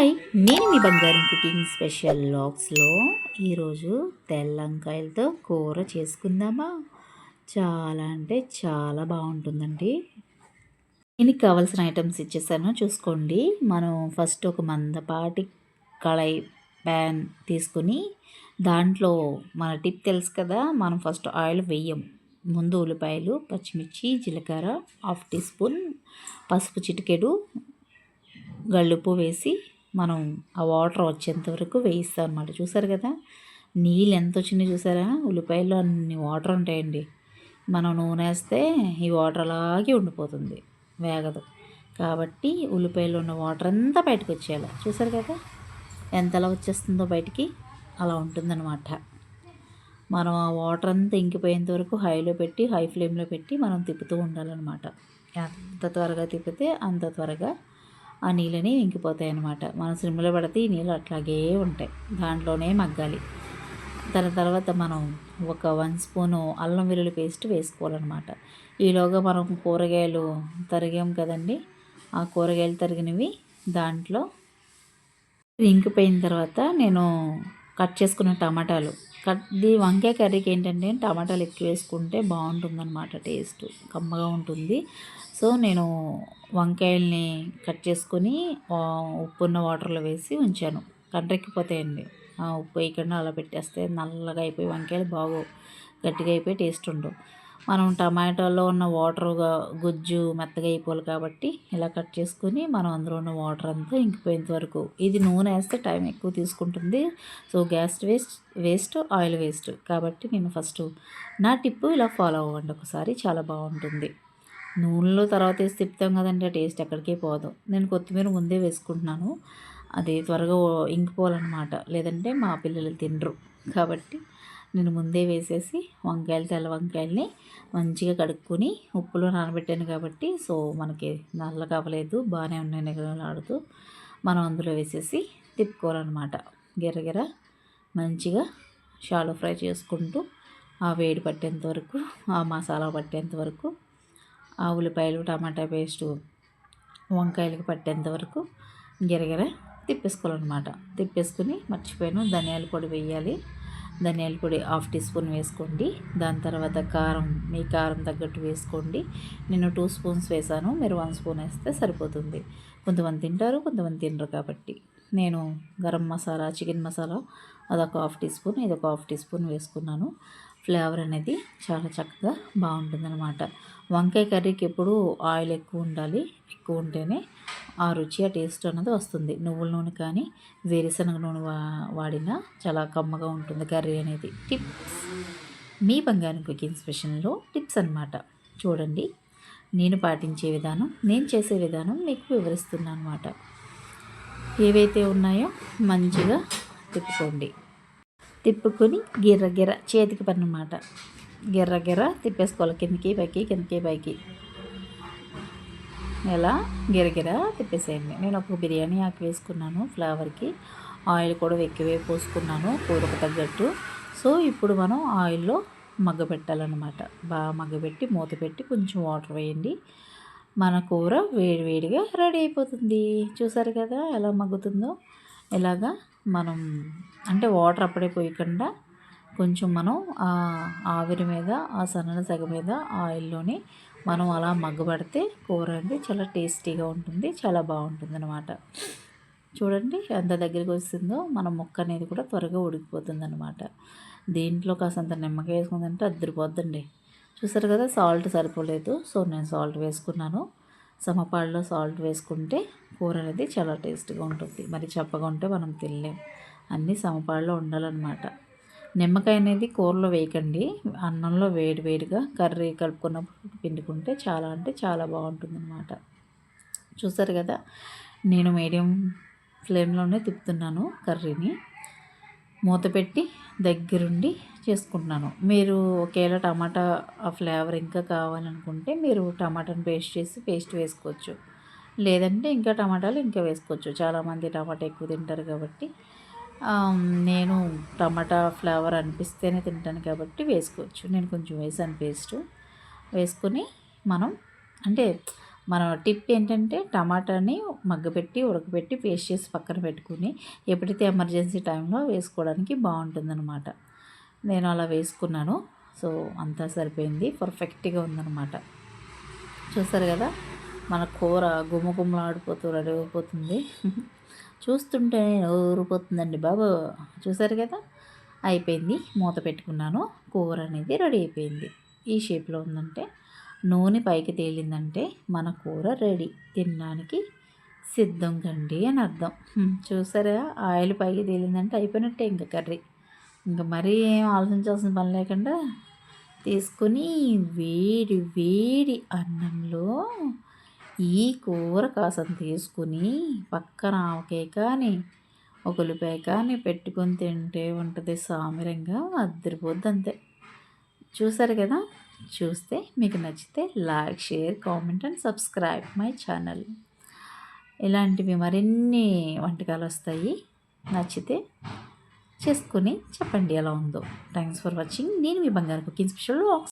Hi, నేను మీ బంగారం cooking special వ్లాగ్స్లో ఈరోజు తెల్లంకాయలతో కూర చేసుకుందామా. చాలా అంటే చాలా బాగుంటుందండి. దీనికి కావాల్సిన ఐటమ్స్ ఇచ్చేసాను చూసుకోండి. మనం ఫస్ట్ ఒక మందపాటి కళాయి ప్యాన్ తీసుకుని దాంట్లో మన టిప్ తెలుసు కదా, మనం ఫస్ట్ ఆయిల్ వేయం. ముందు ఉల్లిపాయలు, పచ్చిమిర్చి, జీలకర్ర, హాఫ్ టీ స్పూన్ పసుపు, చిటికెడు గళ్ళుప్పు వేసి మనం ఆ వాటర్ వచ్చేంత వరకు వేయిస్తాం అనమాట. చూసారు కదా, నీళ్ళు ఎంత వచ్చినాయి చూసారా. ఉల్లిపాయల్లో అన్ని వాటర్ ఉంటాయండి. మనం నూనె వేస్తే ఈ వాటర్ అలాగే ఉండిపోతుంది, వేగదు. కాబట్టి ఉల్లిపాయలో ఉన్న వాటర్ అంతా బయటకు వచ్చేయాలి. చూసారు కదా ఎంతలా వచ్చేస్తుందో బయటికి, అలా ఉంటుందన్నమాట. మనం ఆ వాటర్ అంతా ఇంకిపోయేంత వరకు హై ఫ్లేమ్లో పెట్టి మనం తిప్పుతూ ఉండాలన్నమాట. ఎంత త్వరగా తిప్పితే అంత త్వరగా ఆ నీళ్ళని ఇంకిపోతాయి అన్నమాట. మనం సిమ్లో పెడితే ఈ నీళ్ళు అట్లాగే ఉంటాయి, దాంట్లోనే మగ్గాలి. దాని తర్వాత మనం ఒక 1 స్పూను అల్లం వెల్లుల్లి పేస్ట్ వేసుకోవాలన్నమాట. ఈలోగా మనం కూరగాయలు తరిగాం కదండి, ఆ కూరగాయలు తరిగినవి దాంట్లో ఇంకిపోయిన తర్వాత నేను కట్ చేసుకున్న టమాటాలు, ఇది వంకాయ కర్రీకి ఏంటంటే టమాటాలు ఎక్కువ వేసుకుంటే బాగుంటుందన్నమాట, టేస్ట్ కమ్మగా ఉంటుంది. సో నేను వంకాయల్ని కట్ చేసుకొని ఉప్పున్న వాటర్లో వేసి ఉంచాను. కండ్రెక్కిపోతాయండి, ఉప్పు వేయకుండా అలా పెట్టేస్తే నల్లగా అయిపోయి వంకాయలు గట్టిగా అయిపోయి టేస్ట్ ఉండవు. మనం టమాటాలో ఉన్న వాటర్గా గుజ్జు మెత్తగా అయిపోవాలి కాబట్టి ఇలా కట్ చేసుకొని మనం అందులో ఉన్న వాటర్ అంతా ఇంకిపోయేంత వరకు. ఇది నూనె వేస్తే టైం ఎక్కువ తీసుకుంటుంది, so gas waste oil waste. కాబట్టి నేను ఫస్ట్ నా టిప్పు ఇలా ఫాలో అవ్వండి ఒకసారి, చాలా బాగుంటుంది. నూనెలో తర్వాత వేసి తిప్పుతాం కదండి, ఆ టేస్ట్ ఎక్కడికే పోదు. నేను కొత్తిమీర ముందే వేసుకుంటున్నాను, అది త్వరగా ఇంకిపోవాలన్నమాట, లేదంటే మా పిల్లలు తినరు. కాబట్టి నేను ముందే వేసేసి తెల్ల వంకాయల్ని మంచిగా కడుక్కొని ఉప్పులో నానబెట్టాను కాబట్టి సో మనకి నల్లగా అవ్వలేదు, బాగానే ఉన్నాయి నిగలాడుతూ. మనం అందులో వేసేసి తిప్పుకోవాలన్నమాట. గిర్రగిర మంచిగా షాలో ఫ్రై చేసుకుంటూ ఆ వేడి పట్టేంత వరకు, ఆ మసాలా పట్టేంత వరకు, ఆ ఉల్లిపాయలు టమాటా పేస్టు వంకాయలకు పట్టేంత వరకు గిరగిర తిప్పేసుకోవాలన్నమాట. తిప్పేసుకుని మర్చిపోయాను, ధనియాల పొడి వేయాలి. ధనియాల పొడి హాఫ్ టీ స్పూన్ వేసుకోండి. దాని తర్వాత కారం మీ కారం తగ్గట్టు వేసుకోండి. నేను 2 స్పూన్స్ వేసాను, మీరు 1 స్పూన్ వేస్తే సరిపోతుంది. కొంతమంది తింటారు, కొంతమంది తినరు. కాబట్టి నేను గరం మసాలా, చికెన్ మసాలా అదొక హాఫ్ టీ స్పూన్, ఇదొక హాఫ్ టీ స్పూన్ వేసుకున్నాను. ఫ్లేవర్ అనేది చాలా చక్కగా బాగుంటుందన్నమాట. వంకాయ కర్రీకి ఎప్పుడు ఆయిల్ ఎక్కువ ఉండాలి, ఎక్కువ ఉంటేనే ఆ రుచి ఆ టేస్ట్ అన్నది వస్తుంది. నువ్వుల నూనె కానీ వేరుశనగ నూనె వాడినా చాలా కమ్మగా ఉంటుంది కర్రీ అనేది. టిప్స్ మీ బంగారం కుకింగ్ స్పెషల్లో టిప్స్ అన్నమాట. చూడండి, నేను పాటించే విధానం, నేను చేసే విధానం మీకు వివరిస్తున్నాను అన్నమాట. ఏవైతే ఉన్నాయో మంచిగా తిప్పుకోండి. తిప్పుకొని గిర్ర చేతికి పని అన్నమాట, గిర్ర తిప్పేసుకోవాలి. కిందకి పైకి, కిందకి పైకి, ఇలా గిరగిర తిప్పేసేయండి. నేను ఒక బిర్యానీ ఆకు వేసుకున్నాను ఫ్లేవర్కి, ఆయిల్ కూడా ఎక్కువే పోసుకున్నాను కూరకు తగ్గట్టు. సో ఇప్పుడు మనం ఆయిల్లో మగ్గబెట్టాలన్నమాట. బాగా మగ్గబెట్టి మూత పెట్టి కొంచెం వాటర్ వేయండి. మన కూర వేడివేడిగా రెడీ అయిపోతుంది. చూసారు కదా ఎలా మగ్గుతుందో. ఇలాగా మనం అంటే వాటర్ అప్పుడే పోయకుండా కొంచెం మనం ఆవిరి మీద, ఆ సన్నని సెగ మీద ఆయిల్లోని మనం అలా మగ్గబడితే కూర అనేది చాలా టేస్టీగా ఉంటుంది, చాలా బాగుంటుంది అనమాట. చూడండి ఎంత దగ్గరికి వస్తుందో, మన ముక్క అనేది కూడా త్వరగా ఉడికిపోతుంది అనమాట. దీంట్లో కాసంత నిమ్మకాయ వేసుకుందంటే అద్దరిపోద్దండి. చూసారు కదా, సాల్ట్ సరిపోలేదు, సో నేను సాల్ట్ వేసుకున్నాను. సమపాడులో సాల్ట్ వేసుకుంటే కూర అనేది చాలా టేస్ట్గా ఉంటుంది. మరి చప్పగా ఉంటే మనం తినలేం, అన్నీ సమపాడులో ఉండాలన్నమాట. నిమ్మకాయ అనేది కూరలో వేయకండి, అన్నంలో వేడివేడిగా కర్రీ కలుపుకున్నప్పుడు పిండుకుంటే చాలా అంటే చాలా బాగుంటుందన్నమాట. చూసారు కదా, నేను మీడియం ఫ్లేమ్లోనే తిప్పుతున్నాను కర్రీని, మూత పెట్టి దగ్గరుండి చేసుకుంటున్నాను. మీరు ఒకవేళ టమాటా ఆ ఫ్లేవర్ ఇంకా కావాలనుకుంటే మీరు టమాటాని పేస్ట్ వేసుకోవచ్చు, లేదంటే ఇంకా టమాటాలు ఇంకా వేసుకోవచ్చు. చాలామంది టమాటా ఎక్కువ తింటారు కాబట్టి నేను టమాటా ఫ్లేవర్ అనిపిస్తేనే తింటాను కాబట్టి వేసుకోవచ్చు. నేను కొంచెం వేసాను పేస్ట్ వేసుకొని మనం అంటే మన టిప్ ఏంటంటే టమాటాని మగ్గపెట్టి ఉడకబెట్టి పేస్ట్ చేసి పక్కన పెట్టుకుని ఎప్పుడైతే ఎమర్జెన్సీ టైంలో వేసుకోవడానికి బాగుంటుందన్నమాట. నేను అలా వేసుకున్నాను. సో అంతా సరిపోయింది, పర్ఫెక్ట్గా ఉందన్నమాట. చూసారు కదా, మన కూర గుమ్మగుమ్మలాడిపోతూ రెడీ అయిపోతుంది. చూస్తుంటే ఊరిపోతుందండి బాబు. చూసారు కదా, అయిపోయింది. మూత పెట్టుకున్నాను. కూర అనేది రెడీ అయిపోయింది. ఈ షేప్లో ఉందంటే, నూనె పైకి తేలిందంటే మన కూర రెడీ, తినడానికి సిద్ధం కండి అని అర్థం. చూసారా, ఆయిల్ పైకి తేలిందంటే అయిపోయినట్టే ఇంకా కర్రీ. ఇంకా మరీ ఏం ఆలోచించాల్సిన పని లేకుండా తీసుకొని వేడి వేడి అన్నంలో ఈ కూర కాసంత తీసుకుని పక్కన ఆవకాయ కానీ ఒక ఉల్లిపాయ కానీ పెట్టుకొని తింటే ఉంటుంది సామిరంగా, అద్దరిపోద్ది అంతే. చూసారు కదా, చూస్తే మీకు నచ్చితే like, share, comment and subscribe my channel. ఇలాంటివి మరిన్ని వంటకాలు వస్తాయి. నచ్చితే చేసుకుని చెప్పండి ఎలా ఉందో. Thanks for watching. నేను మీ బంగారు కుకింగ్ స్పెషల్.